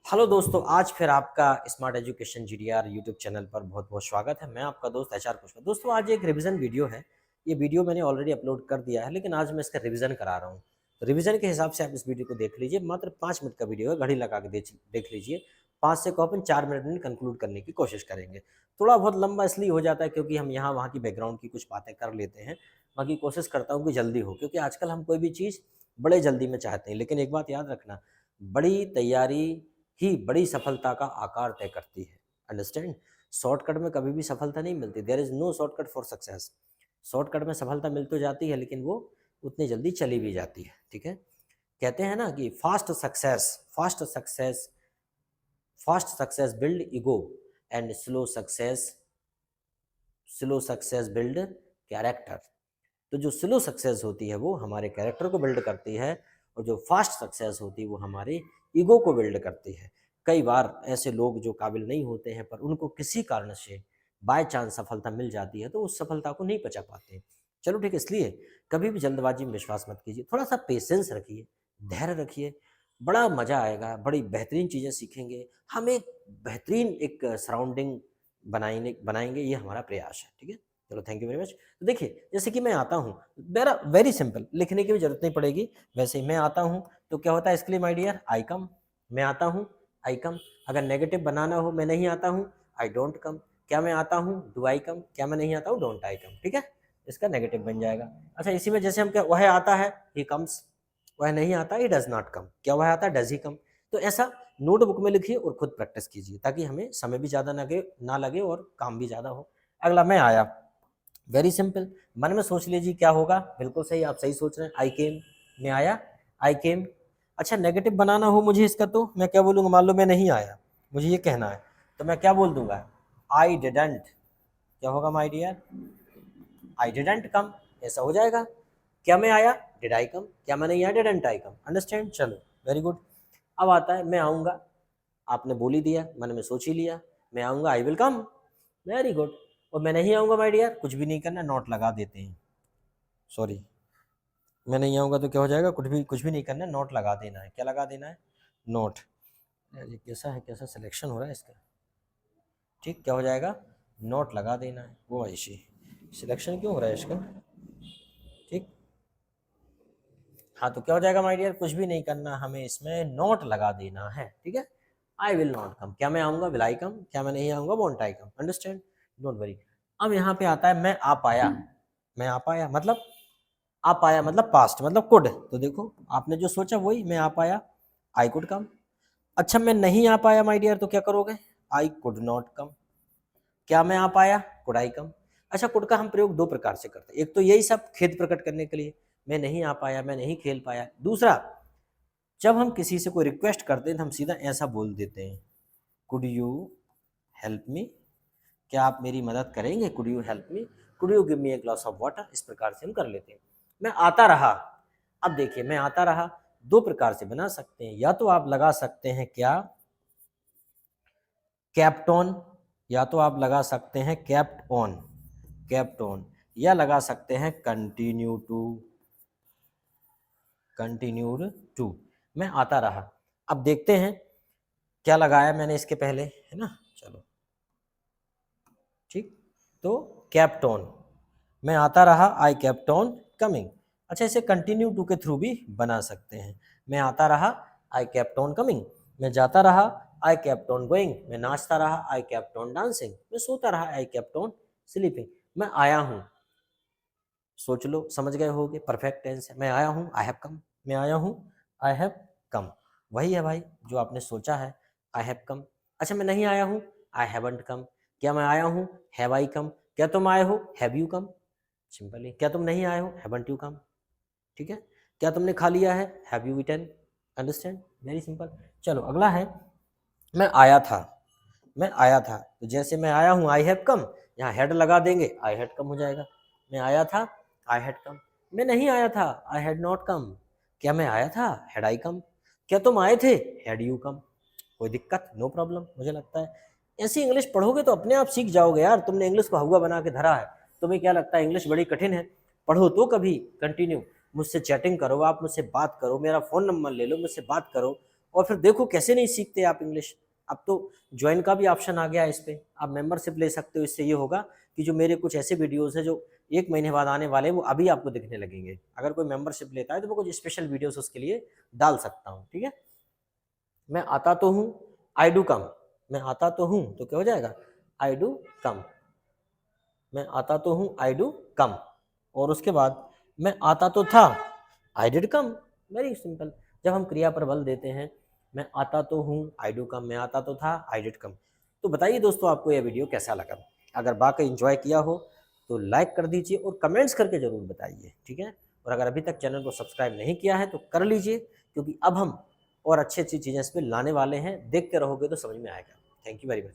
Hello दोस्तों, आज फिर आपका smart education GDR YouTube channel पर बहुत बहुत स्वागत है। मैं आपका दोस्त एचआर पुष्पा। दोस्तों, आज एक रिवीजन वीडियो है। ये वीडियो मैंने ऑलरेडी अपलोड कर दिया है, लेकिन आज मैं इसका रिवीजन करा रहा हूँ। तो रिवीजन के हिसाब से आप इस वीडियो को देख लीजिए। मात्र 5 मिनट का वीडियो है, घड़ी लगा के देख लीजिए। 5 से को अपन 4 मिनट में कंक्लूड करने की कोशिश करेंगे। थोड़ा बहुत लंबा इसलिए हो जाता है क्योंकि हम यहाँ वहाँ की बैकग्राउंड की कुछ बातें कर लेते हैं। बाकी कोशिश करता हूँ कि जल्दी हो, क्योंकि आजकल हम कोई भी चीज़ बड़े जल्दी में चाहते हैं। लेकिन एक बात याद रखना, बड़ी तैयारी ही बड़ी सफलता का आकार तय करती है। अंडरस्टैंड? शॉर्टकट में कभी भी सफलता नहीं मिलती। There is no shortcut for success. Shortcut में सफलता मिल तो जाती है, लेकिन वो उतनी जल्दी चली भी जाती है। ठीक है? कहते हैं ना कि fast success build ego and slow success build character. तो जो स्लो सक्सेस होती है वो हमारे कैरेक्टर को बिल्ड करती है, और जो फास्ट सक्सेस होती है वो हमारे ईगो को बिल्ड करती है। कई बार ऐसे लोग जो काबिल नहीं होते हैं, पर उनको किसी कारण से बाय चांस सफलता मिल जाती है, तो उस सफलता को नहीं पचा पाते। चलो ठीक है, इसलिए कभी भी जल्दबाजी में विश्वास मत कीजिए। थोड़ा सा पेशेंस रखिए, धैर्य रखिए। बड़ा मजा आएगा, बड़ी बेहतरीन चीज़ें सीखेंगे। हम एक बेहतरीन एक सराउंडिंग बनाएंगे, ये हमारा प्रयास है। ठीक है? चलो, थैंक यू वेरी मच। तो देखिए, जैसे कि मैं आता हूँ, मेरा वेरी सिंपल, लिखने की भी जरूरत नहीं पड़ेगी। वैसे ही मैं आता हूँ तो क्या होता है इसके लिए, माय डियर, आई कम। मैं आता हूँ, आई कम। अगर नेगेटिव बनाना हो, मैं नहीं आता हूँ, आई डोंट कम। क्या मैं आता हूँ, डू आई कम। क्या मैं नहीं आता हूँ, डोंट आई कम। ठीक है? इसका नेगेटिव बन जाएगा। अच्छा, इसी में जैसे हम क्या, वह आता है, ही कम्स। वह नहीं आता, ही डज नॉट कम। क्या वह आता है, डज ही कम। तो ऐसा नोटबुक में लिखिए और खुद प्रैक्टिस कीजिए, ताकि हमें समय भी ज़्यादा ना लगे और काम भी ज़्यादा हो। अगला, मैं आया। वेरी सिंपल, मन में सोच लीजिए क्या होगा। बिल्कुल सही, आप सही सोच रहे हैं। आई केम, मैं आया, आई केम। अच्छा, नेगेटिव बनाना हो मुझे इसका, तो मैं क्या बोलूँगा? मान लो मैं नहीं आया, मुझे ये कहना है, तो मैं क्या बोल दूंगा? I didn't. क्या होगा my dear? I didn't come. ऐसा हो जाएगा। क्या मैं आया, डिड आई कम। क्या मैं नहीं आया, डिडंट आई कम। अंडरस्टैंड? चलो, वेरी गुड। अब आता है मैं आऊँगा। आपने बोल ही दिया, मन में सोच ही लिया, मैं आऊँगा, I will come. Very good. और मैं नहीं आऊँगा माय डियर, कुछ भी नहीं करना, नोट लगा देते हैं। सॉरी, मैं नहीं आऊँगा तो क्या हो जाएगा? कुछ भी नहीं करना है, नोट लगा देना है। क्या लगा देना है? नोट। यार ये कैसा है, कैसा सिलेक्शन हो रहा है इसका? ठीक, क्या हो जाएगा? नोट लगा देना है। वो ऐसी सिलेक्शन क्यों हो रहा है इसका? ठीक। हाँ, तो क्या हो जाएगा माय डियर? कुछ भी नहीं करना, हमें इसमें नोट लगा देना है। ठीक है? I will not come. क्या मैं आऊँगा, विल आई कम। क्या मैं नहीं आऊँगा, won't I come. Understand? Don't worry. अब यहाँ पे आता है मैं आ पाया। मैं आ पाया मतलब, आ पाया मतलब पास्ट, मतलब कुड। तो देखो, आपने जो सोचा वही, मैं आ पाया, आई कुड कम। अच्छा, मैं नहीं आ पाया माय डियर, तो क्या करोगे? I could not come. क्या मैं आ पाया, कुड आई कम। अच्छा, कुड का हम प्रयोग दो प्रकार से करते हैं। एक तो यही सब खेद प्रकट करने के लिए, मैं नहीं आ पाया, मैं नहीं खेल पाया। दूसरा, जब हम किसी से कोई रिक्वेस्ट करते हैं तो हम सीधा ऐसा बोल देते हैं, कुड यू हेल्प मी। क्या आप मेरी मदद करेंगे? Could you help me, could you give me a glass of water. इस प्रकार से हम कर लेते हैं। मैं आता रहा। अब देखिए, मैं आता रहा दो प्रकार से बना सकते हैं। या तो आप लगा सकते हैं क्या, कैप्ट ऑन। या तो आप लगा सकते हैं कैप्ट ऑन, कैप्ट ऑन। या लगा सकते हैं कंटिन्यूड टू। मैं आता रहा। अब देखते हैं क्या लगाया मैंने इसके पहले, है ना? चलो, ठीक। तो कैप्ट ऑन, मैं आता रहा, आई केप्ट ऑन कमिंग। अच्छा, इसे कंटिन्यू टू के थ्रू भी बना सकते हैं। मैं आता रहा, आई केप्ट ऑन कमिंग। मैं जाता रहा, आई केप्ट ऑन गोइंग। मैं नाचता रहा, आई केप्ट ऑन डांसिंग। मैं सोता रहा, आई केप्ट ऑन स्लीपिंग। मैं आया हूँ, सोच लो, समझ गए होगे, परफेक्ट टेंस है। मैं आया हूँ, आई हैव कम। मैं आया हूँ, आई हैव कम। वही है भाई जो आपने सोचा है, आई हैव कम। अच्छा, मैं नहीं आया हूँ, आई हैवंट कम। क्या मैं आया हूँ, हैव आई कम। क्या तुम आए हो, हैव यू कम। सिंपली, क्या तुम नहीं आए हो, हैवंट यू कम। ठीक है? क्या तुमने खा लिया है, have you eaten. Understand? Very simple. चलो, अगला है मैं आया था। मैं आया था, तो जैसे मैं आया हूँ, आई हैव कम, यहाँ हेड लगा देंगे, आई हैड कम हो जाएगा। मैं आया था, आई हैड कम। मैं नहीं आया था, आई हैड नॉट कम। क्या मैं आया था, हैड आई कम। क्या तुम आए थे, हैड यू कम। कोई दिक्कत, नो प्रॉब्लम। मुझे लगता है ऐसी इंग्लिश पढ़ोगे तो अपने आप सीख जाओगे यार। तुमने इंग्लिश को हवा बना के धरा है। तुम्हें क्या लगता है इंग्लिश बड़ी कठिन है? पढ़ो तो कभी कंटिन्यू। मुझसे चैटिंग करो, आप मुझसे बात करो, मेरा फ़ोन नंबर ले लो, मुझसे बात करो, और फिर देखो कैसे नहीं सीखते आप इंग्लिश। अब तो ज्वाइन का भी ऑप्शन आ गया है इस पे, आप मेंबरशिप ले सकते हो। इससे ये होगा कि जो मेरे कुछ ऐसे वीडियोस हैं जो 1 महीने बाद आने वाले हैं वो अभी आपको दिखने लगेंगे। अगर कोई मेंबरशिप लेता है तो मैं कुछ स्पेशल वीडियोस उसके लिए डाल सकता हूँ, ठीक है। मैं आता तो हूँ, आई डू कम। मैं आता तो हूँ तो क्या हो जाएगा, आई डू कम। मैं आता तो हूँ, आई डू कम। और उसके बाद मैं आता तो था, I did come. Very simple. जब हम क्रिया पर बल देते हैं, मैं आता तो हूँ, आई डू कम, मैं आता तो था, आई डिड कम। तो बताइए दोस्तों आपको यह वीडियो कैसा लगा। अगर वाकई एंजॉय किया हो तो लाइक कर दीजिए और कमेंट्स करके ज़रूर बताइए, ठीक है। और अगर अभी तक चैनल को सब्सक्राइब नहीं किया है तो कर लीजिए, क्योंकि अब हम और अच्छी अच्छी चीज़ें इस पर लाने वाले हैं। देखते रहोगे तो समझ में आएगा। Thank you very much.